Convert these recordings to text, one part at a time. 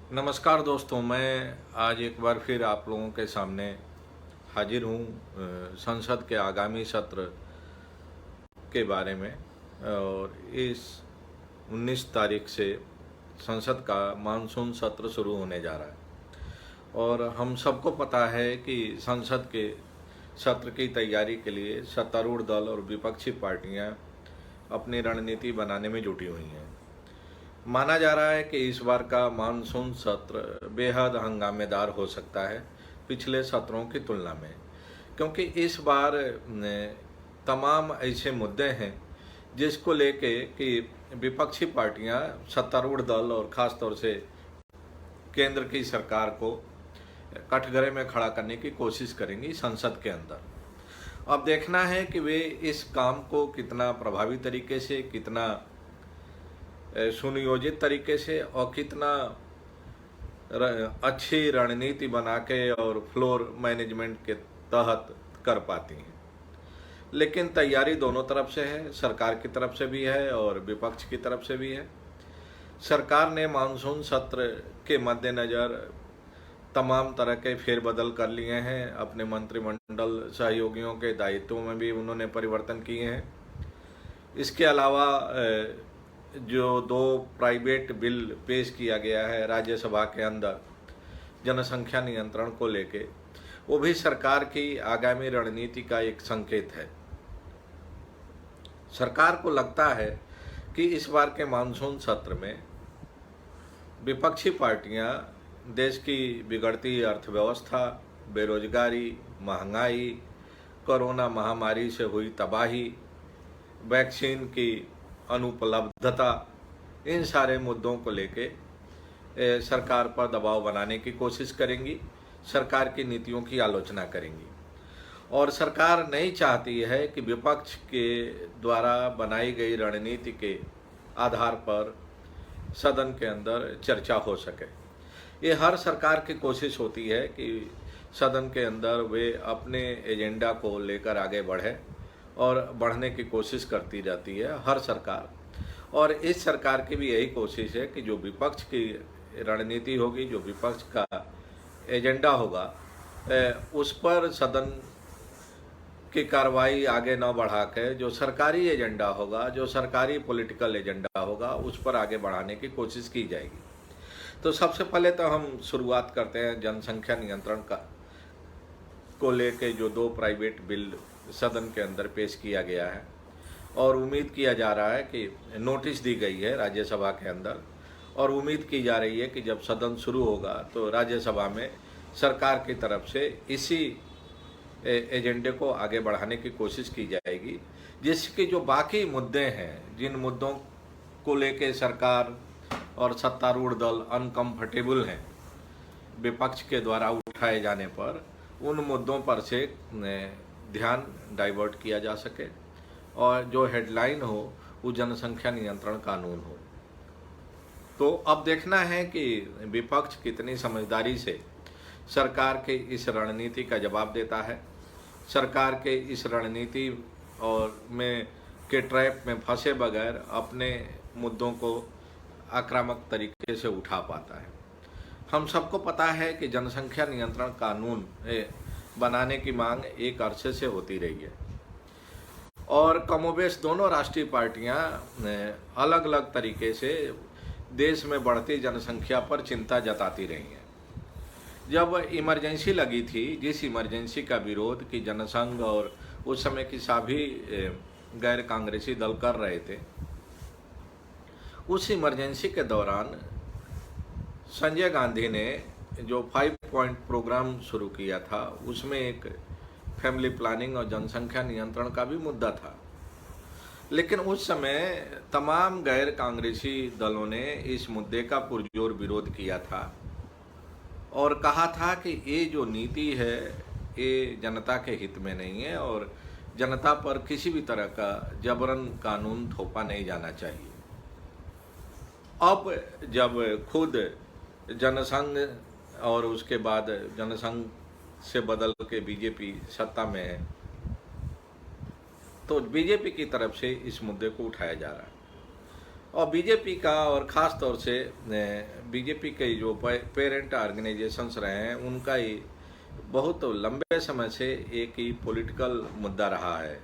नमस्कार दोस्तों, मैं आज एक बार फिर आप लोगों के सामने हाजिर हूँ संसद के आगामी सत्र के बारे में। और इस 19 तारीख से संसद का मानसून सत्र शुरू होने जा रहा है और हम सबको पता है कि संसद के सत्र की तैयारी के लिए सत्तारूढ़ दल और विपक्षी पार्टियां अपनी रणनीति बनाने में जुटी हुई हैं। माना जा रहा है कि इस बार का मानसून सत्र बेहद हंगामेदार हो सकता है पिछले सत्रों की तुलना में, क्योंकि इस बार तमाम ऐसे मुद्दे हैं जिसको लेके कि विपक्षी पार्टियां सत्तारूढ़ दल और ख़ास तौर से केंद्र की सरकार को कटघरे में खड़ा करने की कोशिश करेंगी संसद के अंदर। अब देखना है कि वे इस काम को कितना प्रभावी तरीके से, कितना सुनियोजित तरीके से और कितना अच्छी रणनीति बना के और फ्लोर मैनेजमेंट के तहत कर पाती हैं। लेकिन तैयारी दोनों तरफ से है, सरकार की तरफ से भी है और विपक्ष की तरफ से भी है। सरकार ने मानसून सत्र के मद्देनज़र तमाम तरह के फेरबदल कर लिए हैं। अपने मंत्रिमंडल सहयोगियों के दायित्वों में भी उन्होंने परिवर्तन किए हैं। इसके अलावा जो 2 प्राइवेट बिल पेश किया गया है राज्यसभा के अंदर जनसंख्या नियंत्रण को लेके, वो भी सरकार की आगामी रणनीति का एक संकेत है। सरकार को लगता है कि इस बार के मानसून सत्र में विपक्षी पार्टियां देश की बिगड़ती अर्थव्यवस्था, बेरोजगारी, महंगाई, कोरोना महामारी से हुई तबाही, वैक्सीन की अनुपलब्धता, इन सारे मुद्दों को लेके सरकार पर दबाव बनाने की कोशिश करेंगी, सरकार की नीतियों की आलोचना करेंगी। और सरकार नहीं चाहती है कि विपक्ष के द्वारा बनाई गई रणनीति के आधार पर सदन के अंदर चर्चा हो सके। ये हर सरकार की कोशिश होती है कि सदन के अंदर वे अपने एजेंडा को लेकर आगे बढ़े और बढ़ने की कोशिश करती जाती है हर सरकार। और इस सरकार की भी यही कोशिश है कि जो विपक्ष की रणनीति होगी, जो विपक्ष का एजेंडा होगा, उस पर सदन की कार्रवाई आगे न बढ़ा के जो सरकारी एजेंडा होगा, जो सरकारी पॉलिटिकल एजेंडा होगा, उस पर आगे बढ़ाने की कोशिश की जाएगी। तो सबसे पहले तो हम शुरुआत करते हैं जनसंख्या नियंत्रण का को लेके जो 2 प्राइवेट बिल सदन के अंदर पेश किया गया है। और उम्मीद किया जा रहा है कि नोटिस दी गई है राज्यसभा के अंदर, और उम्मीद की जा रही है कि जब सदन शुरू होगा तो राज्यसभा में सरकार की तरफ से इसी एजेंडे को आगे बढ़ाने की कोशिश की जाएगी, जिसके जो बाकी मुद्दे हैं, जिन मुद्दों को लेके सरकार और सत्तारूढ़ दल अनकंफर्टेबल हैं विपक्ष के द्वारा उठाए जाने पर, उन मुद्दों पर से ध्यान डाइवर्ट किया जा सके और जो हेडलाइन हो वो जनसंख्या नियंत्रण कानून हो। तो अब देखना है कि विपक्ष कितनी समझदारी से सरकार के इस रणनीति का जवाब देता है, सरकार के इस रणनीति और में के ट्रैप में फंसे बगैर अपने मुद्दों को आक्रामक तरीके से उठा पाता है। हम सबको पता है कि जनसंख्या नियंत्रण कानून बनाने की मांग एक अरसे से होती रही है और कमोबेश दोनों राष्ट्रीय पार्टियां अलग अलग तरीके से देश में बढ़ती जनसंख्या पर चिंता जताती रही हैं। जब इमरजेंसी लगी थी, जिस इमरजेंसी का विरोध कि जनसंघ और उस समय की सभी गैर कांग्रेसी दल कर रहे थे, उस इमरजेंसी के दौरान संजय गांधी ने जो 5 पॉइंट प्रोग्राम शुरू किया था, उसमें एक फैमिली प्लानिंग और जनसंख्या नियंत्रण का भी मुद्दा था। लेकिन उस समय तमाम गैर कांग्रेसी दलों ने इस मुद्दे का पुरजोर विरोध किया था और कहा था कि ये जो नीति है ये जनता के हित में नहीं है और जनता पर किसी भी तरह का जबरन कानून थोपा नहीं जाना चाहिए। अब जब खुद जनसंघ और उसके बाद जनसंघ से बदल के बीजेपी सत्ता में है, तो बीजेपी की तरफ से इस मुद्दे को उठाया जा रहा है। और बीजेपी का, और ख़ास तौर से बीजेपी के जो पेरेंट ऑर्गेनाइजेशंस रहे हैं, उनका ही बहुत लंबे समय से एक ही पॉलिटिकल मुद्दा रहा है।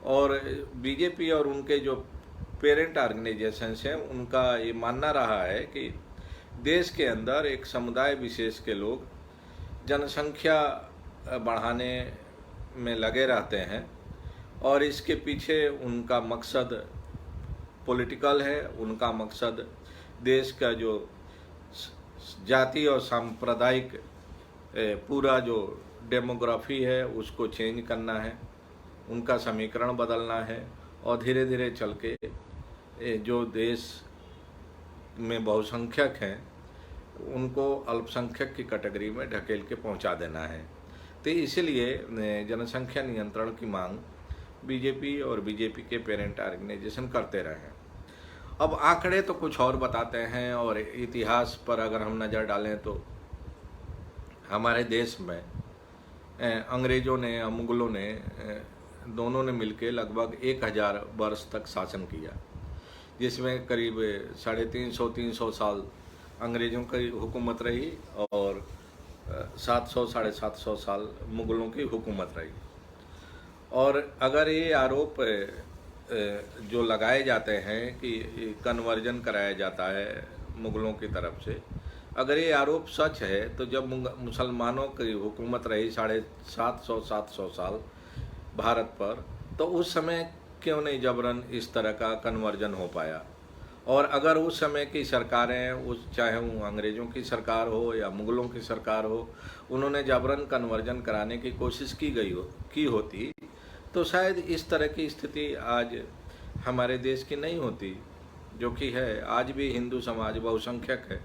और बीजेपी और उनके जो पेरेंट ऑर्गेनाइजेशंस हैं, उनका ये मानना रहा है कि देश के अंदर एक समुदाय विशेष के लोग जनसंख्या बढ़ाने में लगे रहते हैं, और इसके पीछे उनका मकसद पॉलिटिकल है। उनका मकसद देश का जो जाति और सांप्रदायिक पूरा जो डेमोग्राफी है उसको चेंज करना है, उनका समीकरण बदलना है, और धीरे धीरे चल के जो देश में बहुसंख्यक हैं उनको अल्पसंख्यक की कैटेगरी में ढकेल के पहुंचा देना है। तो इसलिए जनसंख्या नियंत्रण की मांग बीजेपी और बीजेपी के पेरेंट ऑर्गेनाइजेशन करते रहे हैं। अब आंकड़े तो कुछ और बताते हैं, और इतिहास पर अगर हम नज़र डालें तो हमारे देश में अंग्रेज़ों ने और मुग़लों ने दोनों ने मिलकर लगभग 1000 वर्ष तक शासन किया, जिसमें करीब 350 साल अंग्रेज़ों की हुकूमत रही और 700-750 साल मुग़लों की हुकूमत रही। और अगर ये आरोप जो लगाए जाते हैं कि कन्वर्जन कराया जाता है मुग़लों की तरफ से, अगर ये आरोप सच है तो जब मुसलमानों की हुकूमत रही 750-700 साल भारत पर, तो उस समय क्यों नहीं जबरन इस तरह का कन्वर्जन हो पाया? और अगर उस समय की सरकारें, चाहे वो अंग्रेज़ों की सरकार हो या मुग़लों की सरकार हो, उन्होंने जबरन कन्वर्जन कराने की कोशिश की होती, तो शायद इस तरह की स्थिति आज हमारे देश की नहीं होती, जो कि है। आज भी हिंदू समाज बहुसंख्यक है।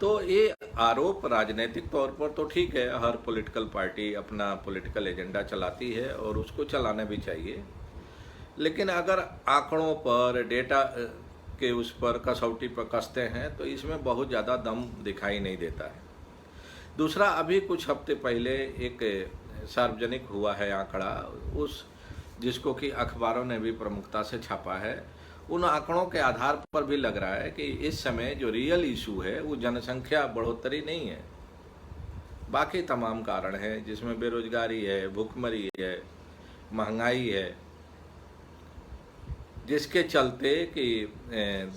तो ये आरोप राजनीतिक तौर पर तो ठीक है, हर पॉलिटिकल पार्टी अपना पॉलिटिकल एजेंडा चलाती है और उसको चलाना भी चाहिए, लेकिन अगर आंकड़ों पर, डेटा के उस पर कसौटी पर कसते हैं तो इसमें बहुत ज़्यादा दम दिखाई नहीं देता है। दूसरा, अभी कुछ हफ्ते पहले एक सार्वजनिक हुआ है आंकड़ा, जिसको कि अखबारों ने भी प्रमुखता से छापा है। उन आंकड़ों के आधार पर भी लग रहा है कि इस समय जो रियल इशू है वो जनसंख्या बढ़ोतरी नहीं है, बाकी तमाम कारण हैं, जिसमें बेरोजगारी है, भूखमरी है, महंगाई है, जिसके चलते कि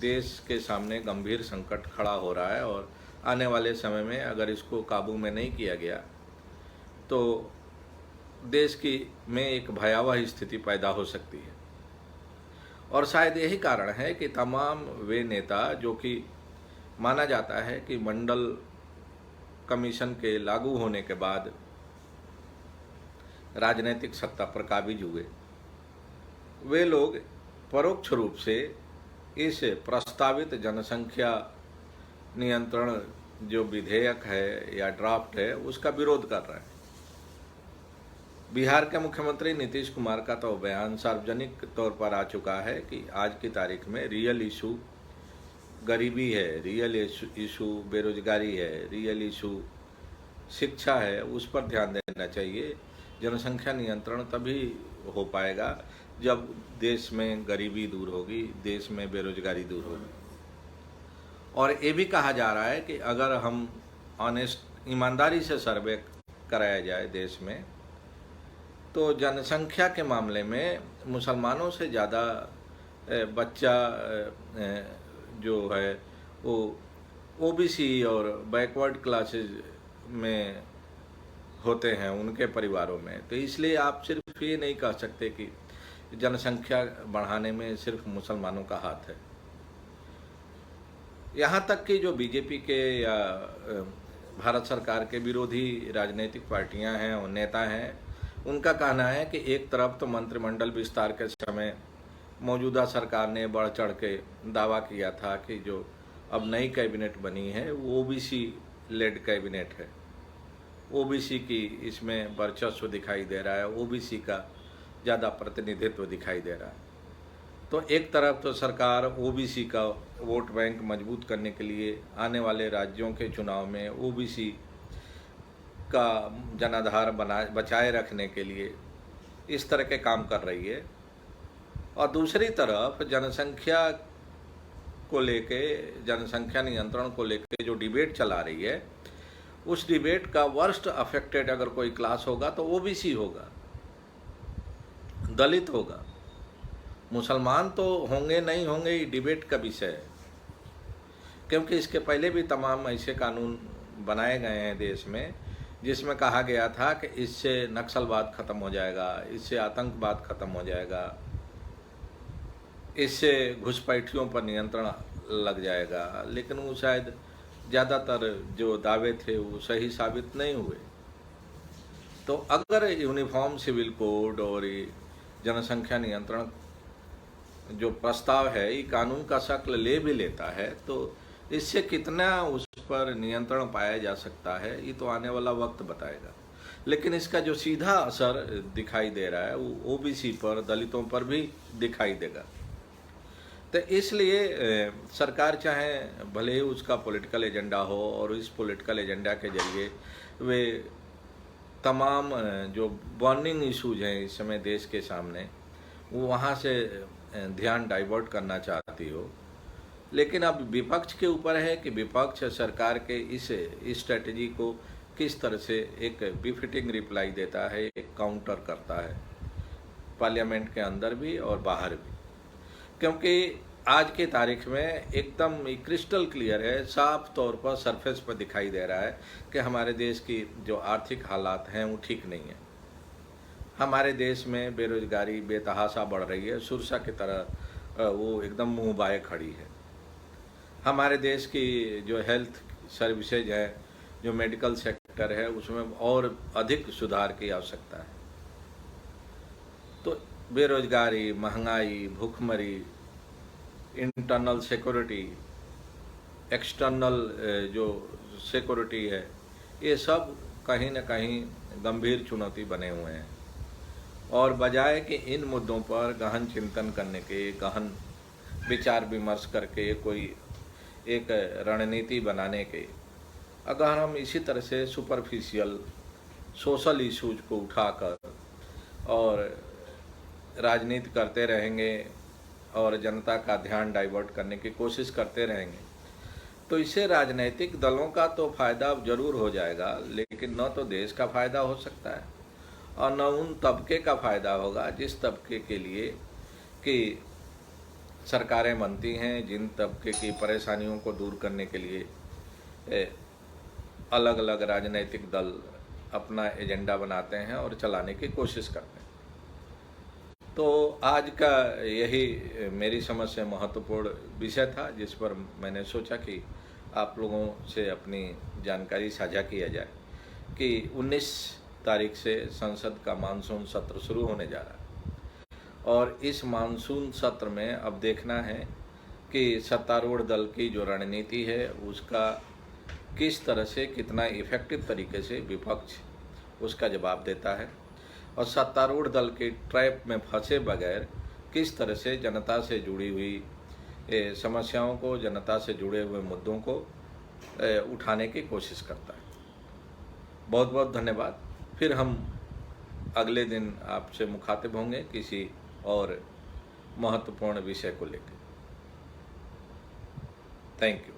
देश के सामने गंभीर संकट खड़ा हो रहा है। और आने वाले समय में अगर इसको काबू में नहीं किया गया तो देश में एक भयावह स्थिति पैदा हो सकती है। और शायद यही कारण है कि तमाम वे नेता जो कि माना जाता है कि मंडल कमीशन के लागू होने के बाद राजनीतिक सत्ता पर काबिज हुए, वे लोग परोक्ष रूप से इस प्रस्तावित जनसंख्या नियंत्रण जो विधेयक है या ड्राफ्ट है उसका विरोध कर रहे हैं। बिहार के मुख्यमंत्री नीतीश कुमार का तो बयान सार्वजनिक तौर पर आ चुका है कि आज की तारीख में रियल इशू गरीबी है, रियल इशू बेरोजगारी है, रियल इशू शिक्षा है, उस पर ध्यान देना चाहिए। जनसंख्या नियंत्रण तभी हो पाएगा जब देश में गरीबी दूर होगी, देश में बेरोजगारी दूर होगी। और ये भी कहा जा रहा है कि अगर हम ऑनेस्ट, ईमानदारी से सर्वे कराया जाए देश में, तो जनसंख्या के मामले में मुसलमानों से ज़्यादा बच्चा जो है वो ओबीसी और बैकवर्ड क्लासेस में होते हैं उनके परिवारों में। तो इसलिए आप सिर्फ ये नहीं कह सकते कि जनसंख्या बढ़ाने में सिर्फ मुसलमानों का हाथ है। यहाँ तक कि जो बीजेपी के या भारत सरकार के विरोधी राजनीतिक पार्टियां हैं और नेता हैं, उनका कहना है कि एक तरफ तो मंत्रिमंडल विस्तार के समय मौजूदा सरकार ने बढ़ चढ़ के दावा किया था कि जो अब नई कैबिनेट बनी है वो ओबीसी लेड कैबिनेट है, ओबीसी की इसमें वर्चस्व दिखाई दे रहा है, ओबीसी का ज़्यादा प्रतिनिधित्व दिखाई दे रहा है। तो एक तरफ तो सरकार ओबीसी का वोट बैंक मजबूत करने के लिए आने वाले राज्यों के चुनाव में ओबीसी का जनाधार बचाए रखने के लिए इस तरह के काम कर रही है, और दूसरी तरफ जनसंख्या को लेके, जनसंख्या नियंत्रण को लेके जो डिबेट चला रही है, उस डिबेट का वर्स्ट अफेक्टेड अगर कोई क्लास होगा तो ओबीसी होगा, दलित होगा। मुसलमान तो होंगे नहीं होंगे ये डिबेट का विषय है, क्योंकि इसके पहले भी तमाम ऐसे कानून बनाए गए हैं देश में जिसमें कहा गया था कि इससे नक्सलवाद खत्म हो जाएगा, इससे आतंकवाद खत्म हो जाएगा, इससे घुसपैठियों पर नियंत्रण लग जाएगा, लेकिन वो शायद ज़्यादातर जो दावे थे वो सही साबित नहीं हुए। तो अगर यूनिफॉर्म सिविल कोड और जनसंख्या नियंत्रण जो प्रस्ताव है ये कानून का शक्ल ले भी लेता है, तो इससे कितना उस पर नियंत्रण पाया जा सकता है ये तो आने वाला वक्त बताएगा। लेकिन इसका जो सीधा असर दिखाई दे रहा है वो ओबीसी पर, दलितों पर भी दिखाई देगा। तो इसलिए सरकार चाहे भले ही उसका पॉलिटिकल एजेंडा हो और इस पॉलिटिकल एजेंडा के जरिए वे तमाम जो बर्निंग इश्यूज हैं इस समय देश के सामने वो वहाँ से ध्यान डाइवर्ट करना चाहती हो, लेकिन अब विपक्ष के ऊपर है कि विपक्ष सरकार के इस स्ट्रेटजी को किस तरह से एक बिफिटिंग रिप्लाई देता है, एक काउंटर करता है पार्लियामेंट के अंदर भी और बाहर भी। क्योंकि आज की तारीख में एकदम क्रिस्टल क्लियर है, साफ तौर पर सरफेस पर दिखाई दे रहा है कि हमारे देश की जो आर्थिक हालात हैं वो ठीक नहीं है। हमारे देश में बेरोजगारी बेतहाशा बढ़ रही है, सुरसा की तरह वो एकदम मुँह बाए खड़ी है। हमारे देश की जो हेल्थ सर्विसेज है, जो मेडिकल सेक्टर है, उसमें और अधिक सुधार की आवश्यकता है। तो बेरोजगारी, महंगाई, भूखमरी, इंटरनल सिक्योरिटी, एक्सटर्नल जो सिक्योरिटी है, ये सब कहीं न कहीं गंभीर चुनौती बने हुए हैं। और बजाय कि इन मुद्दों पर गहन चिंतन करने के, गहन विचार विमर्श करके कोई एक रणनीति बनाने के, अगर हम इसी तरह से सुपरफिशियल सोशल इश्यूज को उठाकर और राजनीति करते रहेंगे और जनता का ध्यान डाइवर्ट करने की कोशिश करते रहेंगे, तो इससे राजनीतिक दलों का तो फायदा जरूर हो जाएगा, लेकिन न तो देश का फायदा हो सकता है और न उन तबके का फायदा होगा जिस तबके के लिए कि सरकारें बनती हैं, जिन तबके की परेशानियों को दूर करने के लिए अलग अलग राजनीतिक दल अपना एजेंडा बनाते हैं और चलाने की कोशिश करते हैं। तो आज का यही मेरी समझ से महत्वपूर्ण विषय था जिस पर मैंने सोचा कि आप लोगों से अपनी जानकारी साझा किया जाए कि 19 तारीख से संसद का मानसून सत्र शुरू होने जा रहा है और इस मानसून सत्र में अब देखना है कि सत्तारूढ़ दल की जो रणनीति है उसका किस तरह से, कितना इफ़ेक्टिव तरीके से विपक्ष उसका जवाब देता है और सत्तारूढ़ दल के ट्रैप में फंसे बगैर किस तरह से जनता से जुड़ी हुई समस्याओं को, जनता से जुड़े हुए मुद्दों को उठाने की कोशिश करता है। बहुत बहुत धन्यवाद। फिर हम अगले दिन आपसे मुखातिब होंगे किसी और महत्वपूर्ण विषय को लेकर। Thank you.